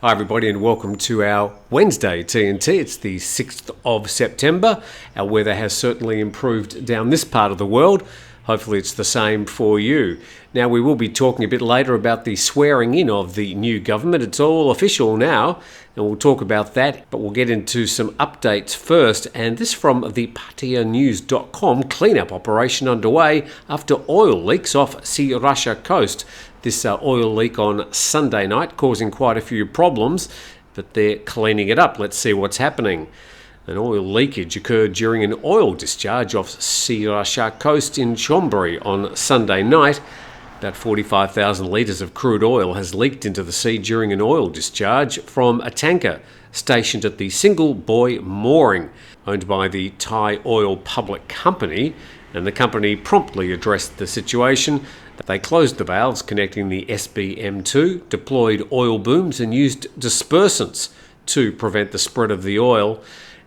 Hi everybody and welcome to our Wednesday TNT. It's the 6th of September. Our weather has certainly improved down this part of the world. Hopefully it's the same for you. Now we will be talking a bit later about the swearing in of the new government. It's all official now and we'll talk about that, but we'll get into some updates first. And this from the PattayaNews.com, cleanup operation underway after oil leaks off Sri Racha coast. This oil leak on Sunday night causing quite a few problems, but they're cleaning it up. Let's see what's happening. An oil leakage occurred during an oil discharge off Sri Racha coast in Chonburi on Sunday night. About 45,000 litres of crude oil has leaked into the sea during an oil discharge from a tanker stationed at the Single Buoy mooring, owned by the Thai Oil Public Company, and the company promptly addressed the situation. They closed the valves connecting the SBM2, deployed oil booms and used dispersants to prevent the spread of the oil.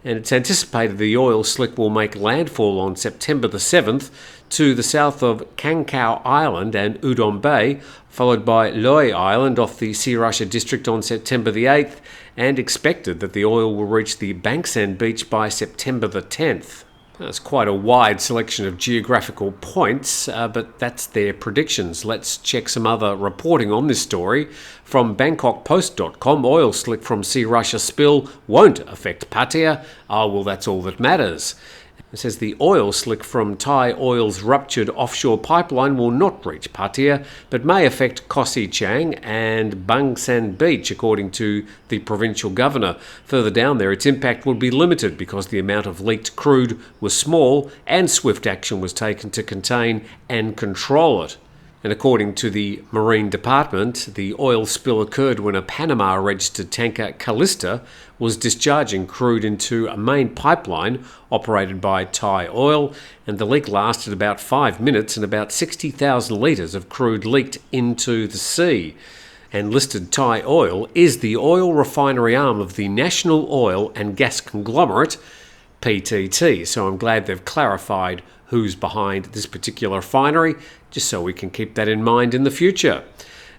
And it's anticipated the oil slick will make landfall on September the 7th to the south of Kankau Island and Udon Bay, followed by Loei Island off the Sri Racha district on September the 8th, and expected that the oil will reach the Bangkok beach by September the 10th. That's quite a wide selection of geographical points, but that's their predictions. Let's check some other reporting on this story. From BangkokPost.com, oil slick from Sri Racha spill won't affect Pattaya. Well, that's all that matters. It says the oil slick from Thai Oil's ruptured offshore pipeline will not reach Pattaya, but may affect Koh Si Chang and Bangsan Beach, according to the provincial governor. Further down there, its impact will be limited because the amount of leaked crude was small and swift action was taken to contain and control it. And according to the Marine Department, the oil spill occurred when a Panama-registered tanker Callista was discharging crude into a main pipeline operated by Thai Oil, and the leak lasted about 5 minutes and about 60,000 litres of crude leaked into the sea. And listed Thai Oil is the oil refinery arm of the national oil and gas conglomerate PTT, so I'm glad they've clarified who's behind this particular refinery, just so we can keep that in mind in the future.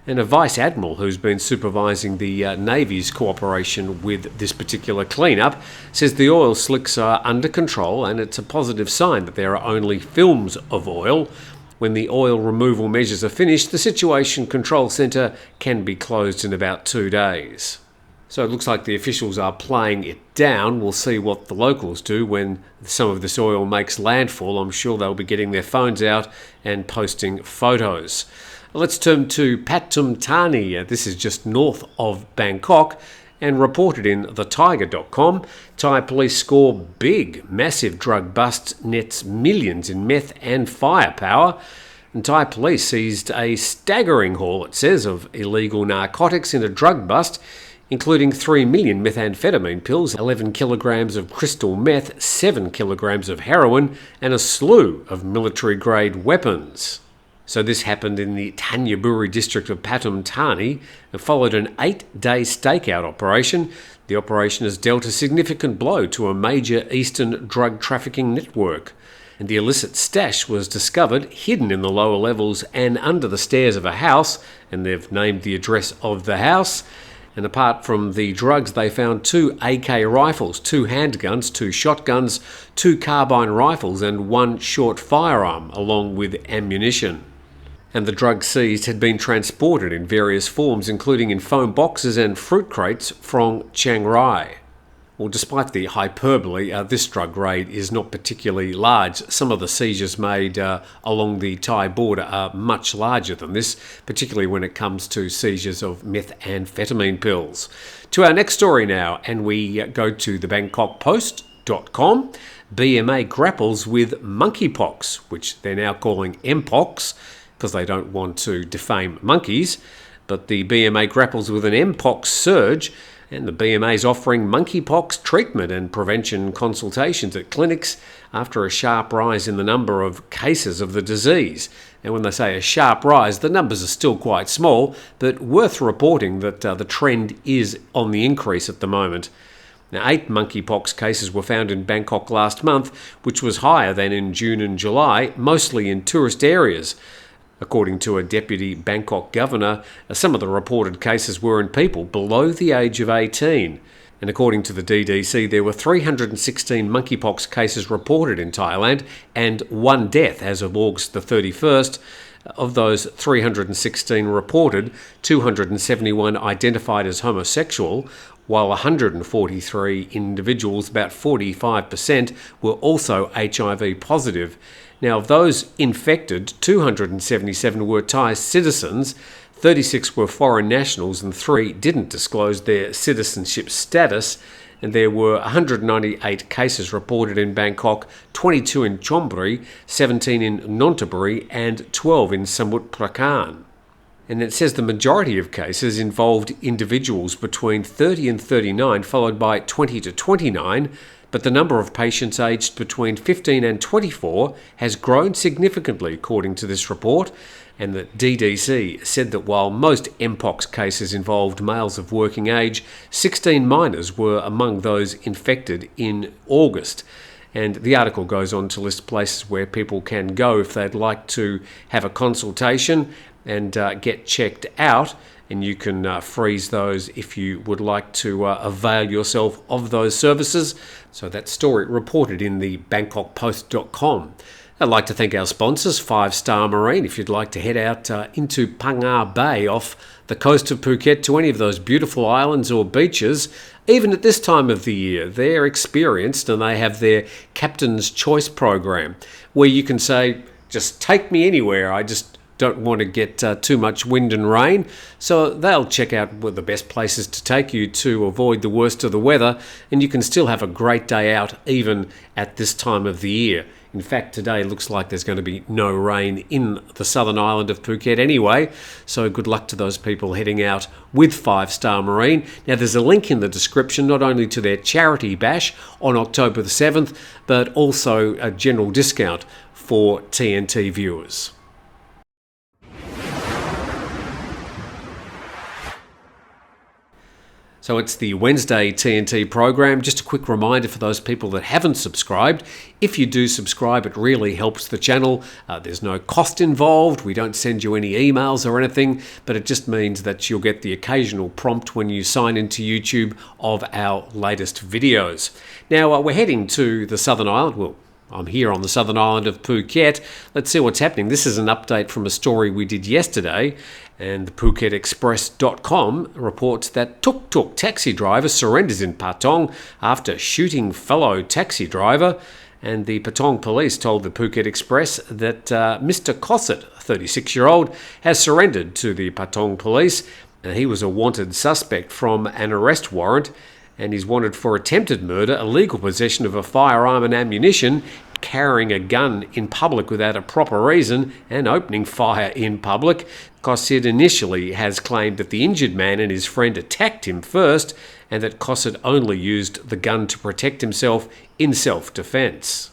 And a Vice Admiral who's been supervising the Navy's cooperation with this particular cleanup says the oil slicks are under control and it's a positive sign that there are only films of oil. When the oil removal measures are finished, the Situation Control Centre can be closed in about 2 days. So it looks like the officials are playing it down. We'll see what the locals do when some of this oil makes landfall. I'm sure they'll be getting their phones out and posting photos. Let's turn to Pathum Thani. This is just north of Bangkok and reported in thetiger.com. Thai police score big, massive drug bust nets millions in meth and firepower. And Thai police seized a staggering haul, it says, of illegal narcotics in a drug bust, including 3 million methamphetamine pills, 11 kilograms of crystal meth, 7 kilograms of heroin, and a slew of military-grade weapons. So this happened in the Thanyaburi district of Pathum Thani and followed an 8-day stakeout operation. The operation has dealt a significant blow to a major eastern drug trafficking network. And the illicit stash was discovered hidden in the lower levels and under the stairs of a house, and they've named the address of the house. And apart from the drugs, they found 2 AK rifles, 2 handguns, 2 shotguns, 2 carbine rifles and 1 short firearm, along with ammunition. And the drugs seized had been transported in various forms, including in foam boxes and fruit crates from Chiang Rai. Well, despite the hyperbole, this drug raid is not particularly large. Some of the seizures made along the Thai border are much larger than this, particularly when it comes to seizures of methamphetamine pills. To our next story now, and we go to the BangkokPost.com. BMA grapples with monkeypox, which they're now calling mPox, because they don't want to defame monkeys. But the BMA grapples with an mPox surge, and the BMA is offering monkeypox treatment and prevention consultations at clinics after a sharp rise in the number of cases of the disease. And when they say a sharp rise, the numbers are still quite small, but worth reporting that the trend is on the increase at the moment. Now, 8 monkeypox cases were found in Bangkok last month, which was higher than in June and July, mostly in tourist areas. According to a deputy Bangkok governor, some of the reported cases were in people below the age of 18. And according to the DDC, there were 316 monkeypox cases reported in Thailand and one death as of August the 31st. Of those 316 reported, 271 identified as homosexual, while 143 individuals, about 45%, were also HIV positive. Now, of those infected, 277 were Thai citizens, 36 were foreign nationals, and 3 didn't disclose their citizenship status. And there were 198 cases reported in Bangkok, 22 in Chonburi, 17 in Nonthaburi, and 12 in Samut Prakan. And it says the majority of cases involved individuals between 30 and 39, followed by 20 to 29, but the number of patients aged between 15 and 24 has grown significantly, according to this report. And the DDC said that while most mPox cases involved males of working age, 16 minors were among those infected in August. And the article goes on to list places where people can go if they'd like to have a consultation and get checked out. And you can freeze those if you would like to avail yourself of those services. So that story reported in the BangkokPost.com. I'd like to thank our sponsors, 5 Star Marine. If you'd like to head out into Phang Bay off the coast of Phuket to any of those beautiful islands or beaches, even at this time of the year, they're experienced and they have their Captain's Choice program where you can say, just take me anywhere. I just don't want to get too much wind and rain. So they'll check out what the best places to take you to avoid the worst of the weather, and you can still have a great day out even at this time of the year. In fact, today looks like there's going to be no rain in the southern island of Phuket anyway, so good luck to those people heading out with 5 Star Marine. Now, there's a link in the description not only to their charity bash on October the 7th, but also a general discount for TNT viewers. So it's the Wednesday TNT program. Just a quick reminder for those people that haven't subscribed. If you do subscribe, it really helps the channel. There's no cost involved. We don't send you any emails or anything, but it just means that you'll get the occasional prompt when you sign into YouTube of our latest videos. Now, we're heading to the Southern Island. Well, I'm here on the southern island of Phuket. Let's see what's happening. This is an update from a story we did yesterday, and the PhuketExpress.com reports that Tuk Tuk taxi driver surrenders in Patong after shooting fellow taxi driver. And the Patong police told the Phuket Express that Mr. Cosset, a 36-year-old, has surrendered to the Patong police. He was a wanted suspect from an arrest warrant, and he's wanted for attempted murder, illegal possession of a firearm and ammunition, carrying a gun in public without a proper reason, and opening fire in public. Cosset initially has claimed that the injured man and his friend attacked him first, and that Cosset only used the gun to protect himself in self-defence.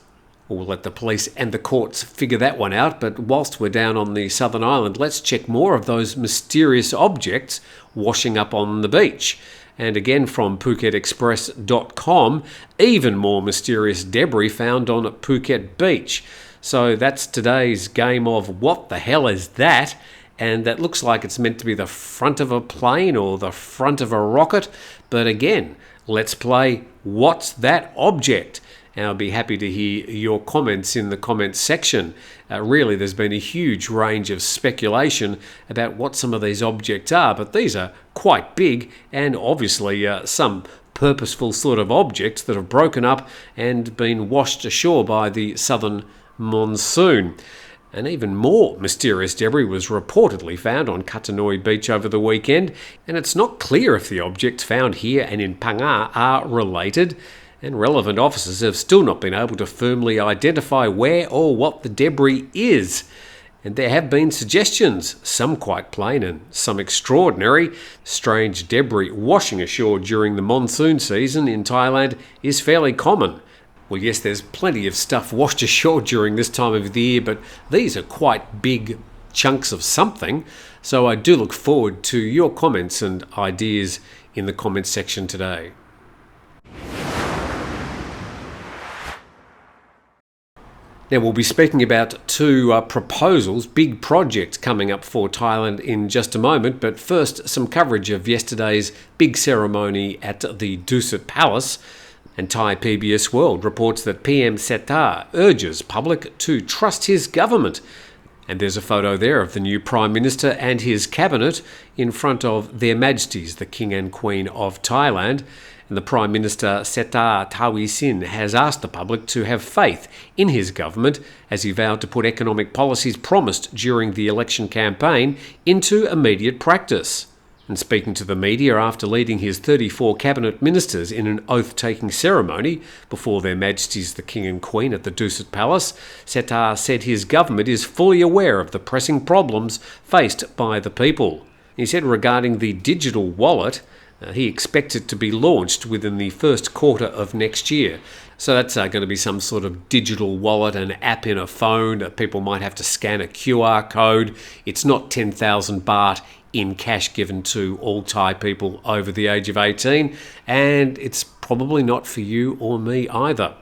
We'll let the police and the courts figure that one out, but whilst we're down on the southern island, let's check more of those mysterious objects washing up on the beach. And again from PhuketExpress.com, even more mysterious debris found on Phuket Beach. So that's today's game of what the hell is that? And that looks like it's meant to be the front of a plane or the front of a rocket. But again, let's play What's That Object? And I'll be happy to hear your comments in the comments section. Really, there's been a huge range of speculation about what some of these objects are, but these are quite big and obviously some purposeful sort of objects that have broken up and been washed ashore by the southern monsoon. And even more mysterious debris was reportedly found on Katanoi Beach over the weekend, and it's not clear if the objects found here and in Phang are related. And relevant officers have still not been able to firmly identify where or what the debris is. And there have been suggestions, some quite plain and some extraordinary. Strange debris washing ashore during the monsoon season in Thailand is fairly common. Well, yes, there's plenty of stuff washed ashore during this time of the year, but these are quite big chunks of something. So I do look forward to your comments and ideas in the comments section today. Now, we'll be speaking about two proposals, big projects coming up for Thailand in just a moment, but first, some coverage of yesterday's big ceremony at the Dusit Palace. And Thai PBS World reports that PM Sept urges public to trust his government. And there's a photo there of the new Prime Minister and his cabinet in front of Their Majesties, the King and Queen of Thailand. And the Prime Minister Sept Thavisin has asked the public to have faith in his government as he vowed to put economic policies promised during the election campaign into immediate practice. And speaking to the media after leading his 34 cabinet ministers in an oath-taking ceremony before Their Majesties the King and Queen at the Dusit Palace, Sept said his government is fully aware of the pressing problems faced by the people. He said regarding the digital wallet, he expects it to be launched within the first quarter of next year. So that's going to be some sort of digital wallet, an app in a phone. People might have to scan a QR code. It's not 10,000 baht in cash given to all Thai people over the age of 18, and it's probably not for you or me either.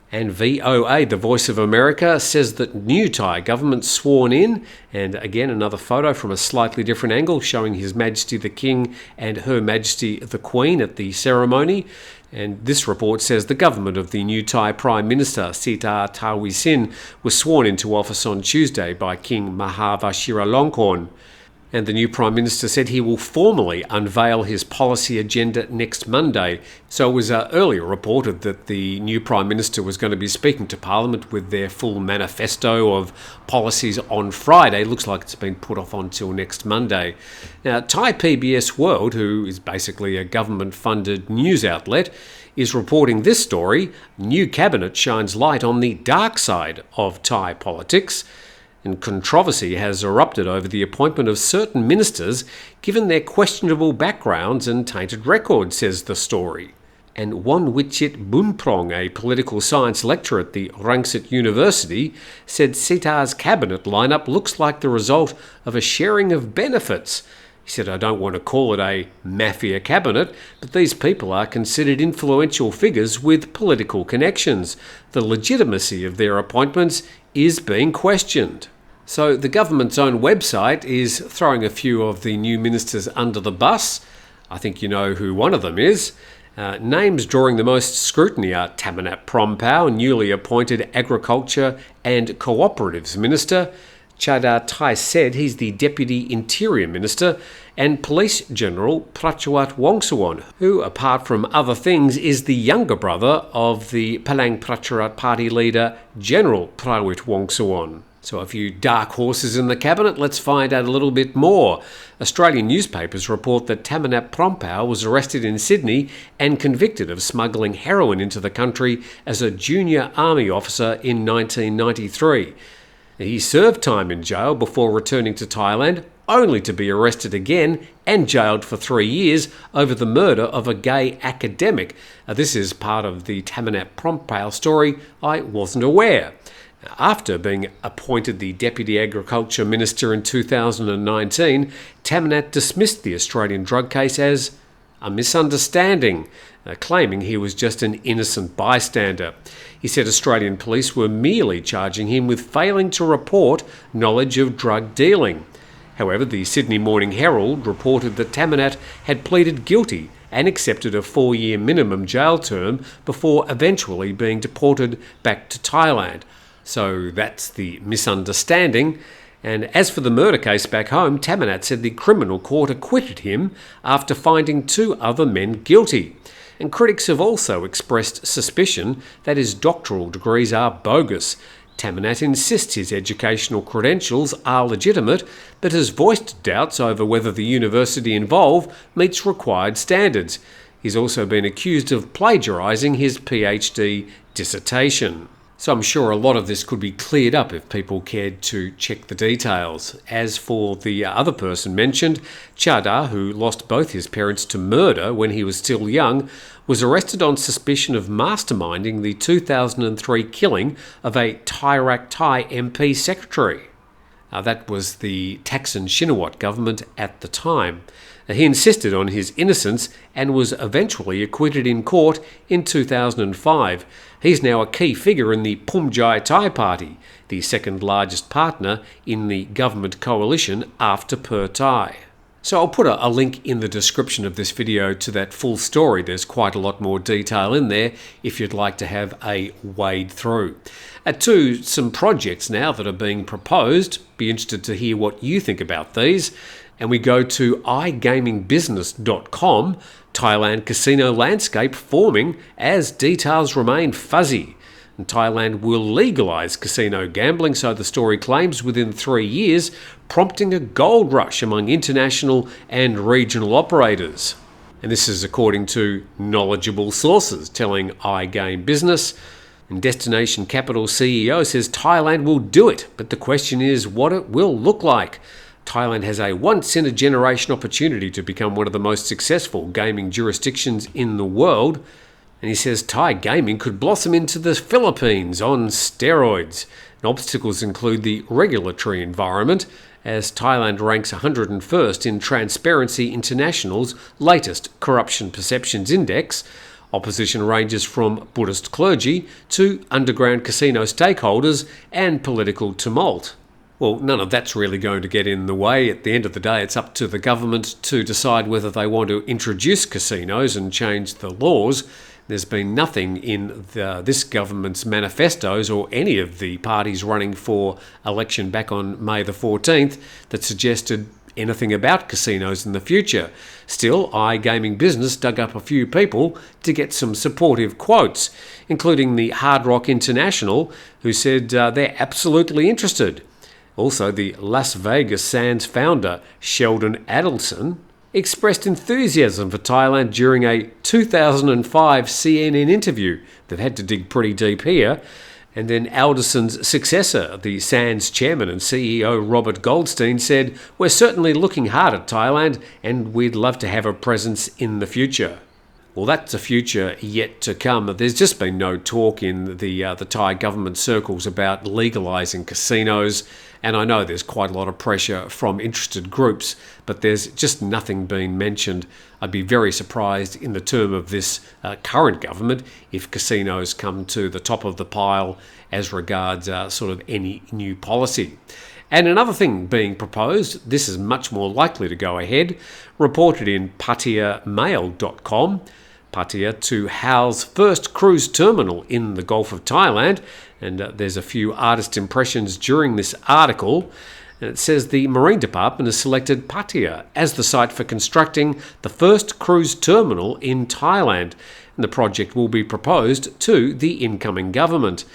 And VOA, the Voice of America, says that new Thai government sworn in, and again another photo from a slightly different angle showing His Majesty the King and Her Majesty the Queen at the ceremony. And this report says the government of the new Thai Prime Minister Sept Thavisin was sworn into office on Tuesday by King Maha Vajiralongkorn. And the new Prime Minister said he will formally unveil his policy agenda next Monday. So it was earlier reported that the new Prime Minister was going to be speaking to Parliament with their full manifesto of policies on Friday. Looks like it's been put off until next Monday. Now, Thai PBS World, who is basically a government-funded news outlet, is reporting this story. New cabinet shines light on the dark side of Thai politics. And controversy has erupted over the appointment of certain ministers given their questionable backgrounds and tainted records, says the story. And Wonwichit Bunprong, a political science lecturer at the Rangsit University, said Sita's cabinet lineup looks like the result of a sharing of benefits. He said, I don't want to call it a mafia cabinet, but these people are considered influential figures with political connections. The legitimacy of their appointments is being questioned. So the government's own website is throwing a few of the new ministers under the bus. I think you know who one of them is. Names drawing the most scrutiny are Tamanat Prompao, newly appointed Agriculture and Cooperatives Minister. Chada Tai said he's the Deputy Interior Minister, and Police General Prachawat Wongsuwon, who, apart from other things, is the younger brother of the Palang Pracharat Party leader, General Prawit Wongsuwon. So a few dark horses in the cabinet, let's find out a little bit more. Australian newspapers report that Tamanat Prompao was arrested in Sydney and convicted of smuggling heroin into the country as a junior army officer in 1993. He served time in jail before returning to Thailand, only to be arrested again and jailed for 3 years over the murder of a gay academic. This is part of the Tamanat Prompao story I wasn't aware. After being appointed the Deputy Agriculture Minister in 2019, Tamanat dismissed the Australian drug case as a misunderstanding, claiming he was just an innocent bystander. He said Australian police were merely charging him with failing to report knowledge of drug dealing. However, the Sydney Morning Herald reported that Tamanat had pleaded guilty and accepted a 4-year minimum jail term before eventually being deported back to Thailand. So that's the misunderstanding. And as for the murder case back home, Tamanat said the criminal court acquitted him after finding 2 other men guilty. And critics have also expressed suspicion that his doctoral degrees are bogus. Tamanat insists his educational credentials are legitimate, but has voiced doubts over whether the university involved meets required standards. He's also been accused of plagiarising his PhD dissertation. So I'm sure a lot of this could be cleared up if people cared to check the details. As for the other person mentioned, Chada, who lost both his parents to murder when he was still young, was arrested on suspicion of masterminding the 2003 killing of a Thai MP secretary. That was the Thaksin Shinawatra government at the time. He insisted on his innocence and was eventually acquitted in court in 2005. He's now a key figure in the Phumjai Thai Party, the second largest partner in the government coalition after Pheu Thai. So I'll put a link in the description of this video to that full story. There's quite a lot more detail in there if you'd like to have a wade through. To some projects now that are being proposed. Be interested to hear what you think about these. And we go to igamingbusiness.com, Thailand casino landscape forming as details remain fuzzy. And Thailand will legalise casino gambling, so the story claims, within 3 years, prompting a gold rush among international and regional operators. And this is according to knowledgeable sources telling iGame Business. And Destination Capital CEO says Thailand will do it, but the question is what it will look like. Thailand has a once-in-a-generation opportunity to become one of the most successful gaming jurisdictions in the world. And he says Thai gaming could blossom into the Philippines on steroids. And obstacles include the regulatory environment, as Thailand ranks 101st in Transparency International's latest Corruption Perceptions Index. Opposition ranges from Buddhist clergy to underground casino stakeholders and political tumult. Well, none of that's really going to get in the way. At the end of the day, it's up to the government to decide whether they want to introduce casinos and change the laws. There's been nothing in this government's manifestos or any of the parties running for election back on May the 14th that suggested anything about casinos in the future. Still, iGaming Business dug up a few people to get some supportive quotes, including the Hard Rock International, who said they're absolutely interested. Also, the Las Vegas Sands founder, Sheldon Adelson, expressed enthusiasm for Thailand during a 2005 CNN interview. They've had to dig pretty deep here. And then Alderson's successor, the Sands chairman and CEO Robert Goldstein, said, "We're certainly looking hard at Thailand and we'd love to have a presence in the future." Well, that's a future yet to come. There's just been no talk in the Thai government circles about legalising casinos, and I know there's quite a lot of pressure from interested groups, but there's just nothing being mentioned. I'd be very surprised in the term of this current government if casinos come to the top of the pile as regards sort of any new policy. And another thing being proposed, this is much more likely to go ahead, reported in PattayaMail.com, Pattaya to house first cruise terminal in the Gulf of Thailand. And there's a few artist impressions during this article. And it says the Marine Department has selected Pattaya as the site for constructing the first cruise terminal in Thailand. And the project will be proposed to the incoming government.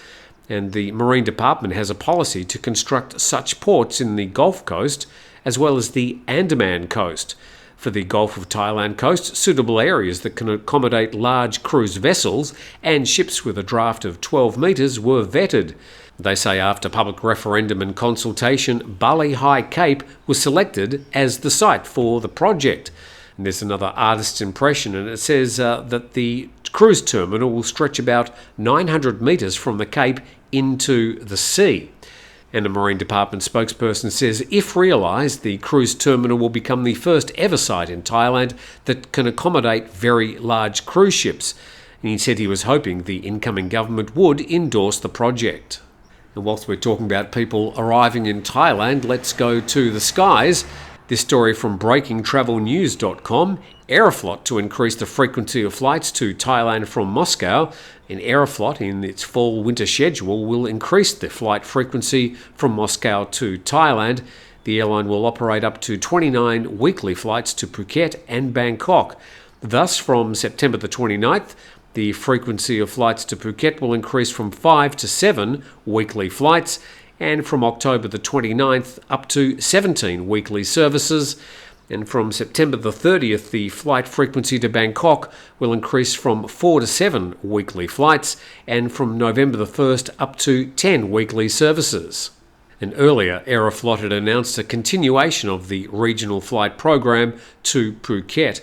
And the Marine Department has a policy to construct such ports in the Gulf Coast as well as the Andaman Coast. For the Gulf of Thailand coast, suitable areas that can accommodate large cruise vessels and ships with a draft of 12 metres were vetted. They say after public referendum and consultation, Bali High Cape was selected as the site for the project. And there's another artist's impression, and it says that the cruise terminal will stretch about 900 metres from the Cape into the sea. And a Marine Department spokesperson says if realised, the cruise terminal will become the first ever site in Thailand that can accommodate very large cruise ships. And he said he was hoping the incoming government would endorse the project. And whilst we're talking about people arriving in Thailand, let's go to the skies. This story from BreakingTravelNews.com, Aeroflot to increase the frequency of flights to Thailand from Moscow. And Aeroflot, in its fall-winter schedule, will increase the flight frequency from Moscow to Thailand. The airline will operate up to 29 weekly flights to Phuket and Bangkok. Thus, from September the 29th, the frequency of flights to Phuket will increase from 5 to 7 weekly flights, and from October the 29th up to 17 weekly services. And from September the 30th, the flight frequency to Bangkok will increase from 4 to 7 weekly flights, and from November the 1st up to 10 weekly services. And earlier, Aeroflot had announced a continuation of the regional flight program to Phuket.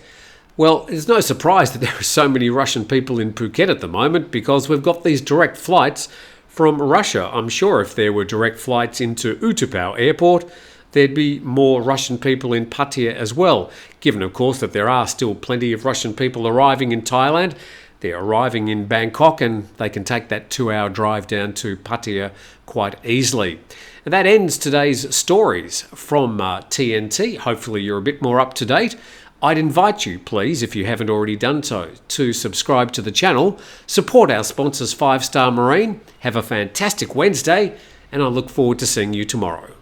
Well, it's no surprise that there are so many Russian people in Phuket at the moment, because we've got these direct flights from Russia. I'm sure if there were direct flights into Utapao airport, there'd be more Russian people in Pattaya as well, given of course that there are still plenty of Russian people arriving in Thailand. They're arriving in Bangkok and they can take that 2-hour drive down to Pattaya quite easily. And that ends today's stories from TNT. Hopefully you're a bit more up to date. I'd invite you, please, if you haven't already done so, to subscribe to the channel, support our sponsors 5 Star Marine, have a fantastic Wednesday, and I look forward to seeing you tomorrow.